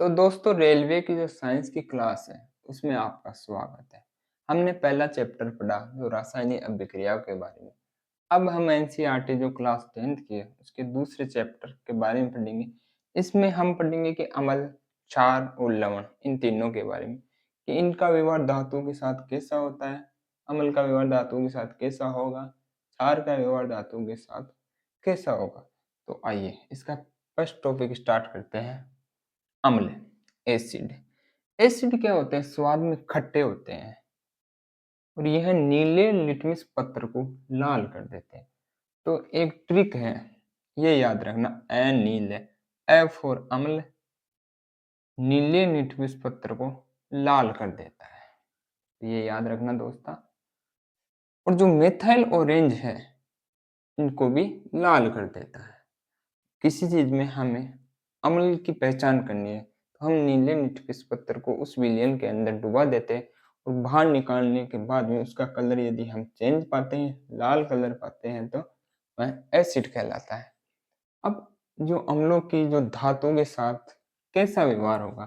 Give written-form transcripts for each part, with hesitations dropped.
तो दोस्तों रेलवे की जो साइंस की क्लास है उसमें आपका स्वागत है। हमने पहला चैप्टर पढ़ा जो रासायनिक अभिक्रियाओं के बारे में। अब हम एनसीईआरटी जो क्लास 10th की है उसके दूसरे चैप्टर के बारे में पढ़ेंगे। इसमें हम पढ़ेंगे कि अम्ल, क्षार और लवण इन तीनों के बारे में कि इनका व्यवहार धातुओं के साथ कैसा होता है, अम्ल का व्यवहार धातुओं के साथ कैसा होगा, क्षार का व्यवहार धातुओं के साथ कैसा होगा। तो आइए इसका फर्स्ट टॉपिक स्टार्ट करते हैं। अम्ल, एसिड। एसिड क्या होते हैं? स्वाद में खट्टे होते हैं और यह नीले लिटमस पत्र को लाल कर देते हैं। तो एक ट्रिक है, ये याद रखना, ए नील है, ए फॉर अम्ल, नीले लिटमस पत्र को लाल कर देता है, तो ये याद रखना दोस्तों। और जो मेथाइल ऑरेंज है इनको भी लाल कर देता है। किसी चीज में हमें अम्ल की पहचान करनी है तो हम नीले लिटमस पत्र को उस विलयन के अंदर डुबा देते हैं और बाहर निकालने के बाद में उसका कलर यदि हम चेंज पाते हैं, लाल कलर पाते हैं, तो वह एसिड कहलाता है। अब जो अम्लों की जो धातुओं के साथ कैसा व्यवहार होगा,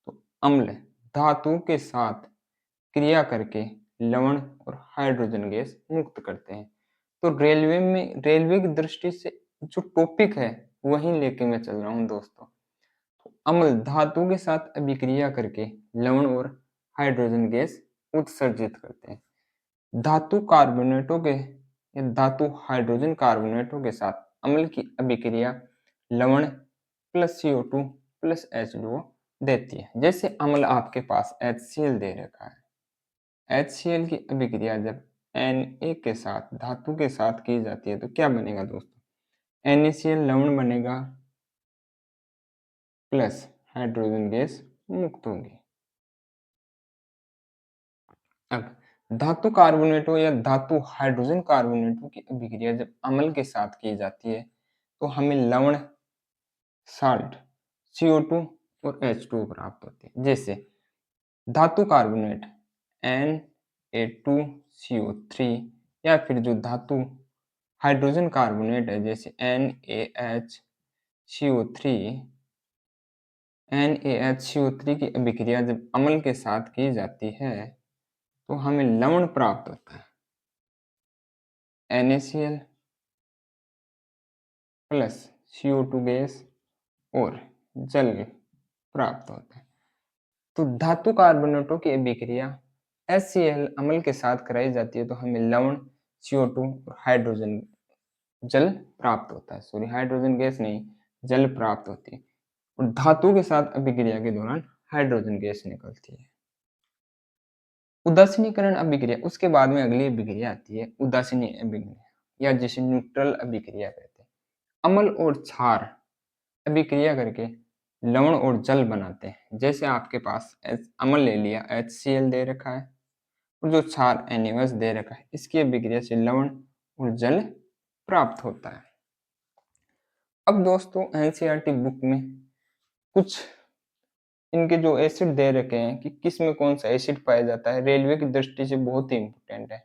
तो अम्ल धातु के साथ क्रिया करके लवण और हाइड्रोजन गैस मुक्त करते हैं। तो रेलवे की दृष्टि से जो टॉपिक है वही लेके मैं चल रहा हूँ दोस्तों। तो अम्ल धातु के साथ अभिक्रिया करके लवण और हाइड्रोजन गैस उत्सर्जित करते हैं। धातु कार्बोनेटों के या धातु हाइड्रोजन कार्बोनेटों के साथ अम्ल की अभिक्रिया लवण प्लस CO2 प्लस H2O देती है। जैसे अम्ल आपके पास HCl दे रखा है, HCl की अभिक्रिया जब Na के साथ धातु के साथ की जाती है तो क्या बनेगा दोस्तों? NaCl लवण बनेगा प्लस हाइड्रोजन गैस मुक्त होगी। अब धातु कार्बोनेटों या धातु हाइड्रोजन कार्बोनेटों की अभिक्रिया जब अम्ल के साथ की जाती है तो हमें लवण, साल्ट, CO2 और H2O प्राप्त होते हैं। जैसे धातु कार्बोनेट Na2CO3 या फिर जो धातु हाइड्रोजन कार्बोनेट है जैसे NaHCO3 की अभिक्रिया जब अम्ल के साथ की जाती है तो हमें लवण प्राप्त होता है, NaCl प्लस CO2 गैस और जल प्राप्त होता है। तो धातु कार्बोनेटों की अभिक्रिया HCl अम्ल के साथ कराई जाती है तो हमें लवण, CO2 और हाइड्रोजन जल प्राप्त होता है, सॉरी हाइड्रोजन गैस नहीं, जल प्राप्त होती है। और धातु के साथ अभिक्रिया के दौरान हाइड्रोजन गैस निकलती है। उदासीनीकरण अभिक्रिया, उसके बाद में अगली अभिक्रिया आती है उदासीनी अभिक्रिया या जिसे न्यूट्रल अभिक्रिया कहते हैं। अम्ल और क्षार अभिक्रिया करके लवण और जल बनाते हैं। जैसे आपके पास अम्ल ले लिया, HCl दे रखा है, और जो क्षार NaOH दे रखा है, इसकी अभिक्रिया से लवण और जल प्राप्त होता है। अब दोस्तों एनसीईआरटी बुक में कुछ इनके जो एसिड दे रखे हैं कि किस में कौन सा एसिड पाया जाता है, रेलवे की दृष्टि से बहुत ही इंपॉर्टेंट है।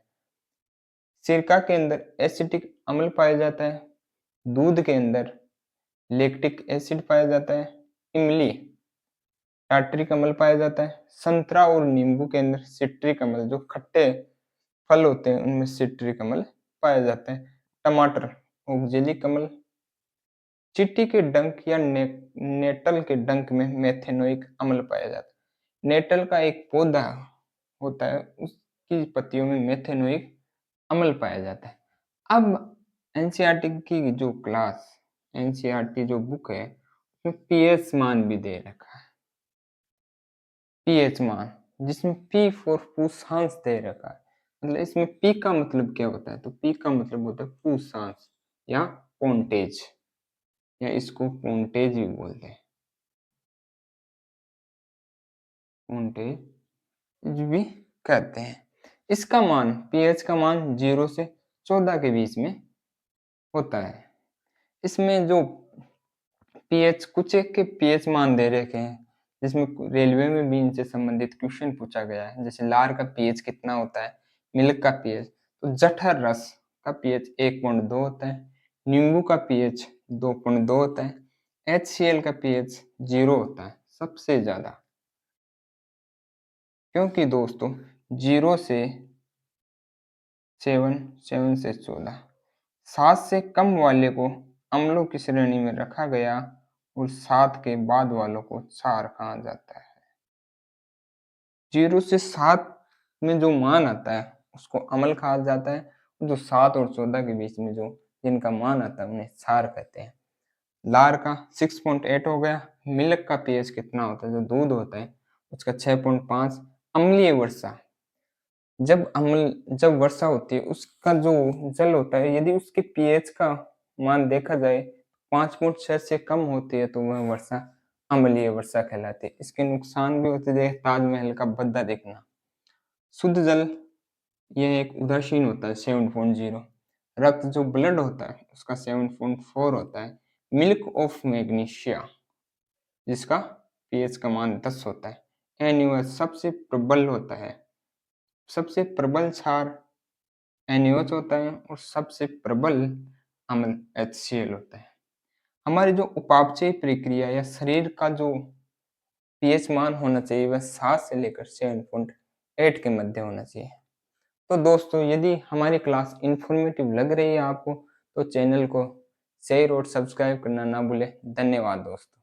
सिरका के अंदर एसिटिक अम्ल पाया जाता है, दूध के अंदर लैक्टिक एसिड पाया जाता है, इमली टार्टरिक अम्ल पाया जाता है, संतरा और नींबू के अंदर सिट्रिक अम्ल, जो खट्टे फल होते हैं उनमें सिट्रिक अम्ल पाया जाता है, टमाटर ऑक्जेलिक अम्ल, चींटी के डंक या नेटल के डंक में मेथेनोइक अम्ल पाया जाता है। नेटल का एक पौधा होता है, उसकी पत्तियों में मेथेनोइक अम्ल पाया जाता है। अब एनसीईआरटी की जो क्लास, एनसीईआरटी जो बुक है उसमें पीएच मान भी दे रखा है, पीएच मान, जिसमें पी फॉर पूषांश दे रखा है। मतलब इसमें पी का मतलब क्या होता है, तो पी का मतलब होता है पूषांश या पोंटेज, या इसको पोंटेज भी बोलते हैं, पोंटेज भी कहते हैं। इसका मान, पीएच का मान 0 से 14 के बीच में होता है। इसमें जो पीएच, कुछ एक के पीएच मान दे रखे हैं, जिसमें रेलवे में भी इनसे संबंधित क्वेश्चन पूछा गया है। जैसे लार का पीएच कितना होता है, मिल्क का पीएच, तो जठर रस का पीएच 1.2 होता है, नींबू का पीएच 2.2 होता है, HCl का पीएच 0 होता है, सबसे ज़्यादा, क्योंकि दोस्तों 0 से 7, 7 से 14, 7 से कम वाले को अम्लों की श्रेणी में रखा गया और 7 के बाद वालों को क्षार कहा जाता है। 0 से 7 में जो मान आता है उसको अम्ल कहा जाता है, जो 7 और 14 के बीच में जो जिनका मान आता है उन्हें क्षार कहते हैं। लार का 6.8 हो गया। मिल्क का पीएच कितना होता है, जो दूध होता है उसका 6.5। अम्लीय वर्षा, जब वर्षा होती है उसका जो जल होता है, यदि उसके पीएच का मान देखा जाए 5.6 से कम होती है तो वह वर्षा अम्लीय वर्षा कहलाती है। इसके नुकसान भी होते हैं, ताजमहल का भद्दा देखना। शुद्ध जल, यह एक उदासीन होता है 7.0। रक्त जो ब्लड होता है उसका 7.4 होता है। मिल्क ऑफ मैग्नीशिया, जिसका पीएच का मान 10 होता है। NaOH सबसे प्रबल होता है, सबसे प्रबल क्षार NaOH होता है और सबसे प्रबल अम्ल HCl होता है। हमारी जो उपापचय प्रक्रिया या शरीर का जो पीएच मान होना चाहिए वह 7 से लेकर 7.8 के मध्य होना चाहिए। तो दोस्तों यदि हमारी क्लास इन्फॉर्मेटिव लग रही है आपको तो चैनल को शेयर और सब्सक्राइब करना ना भूलें। धन्यवाद दोस्तों।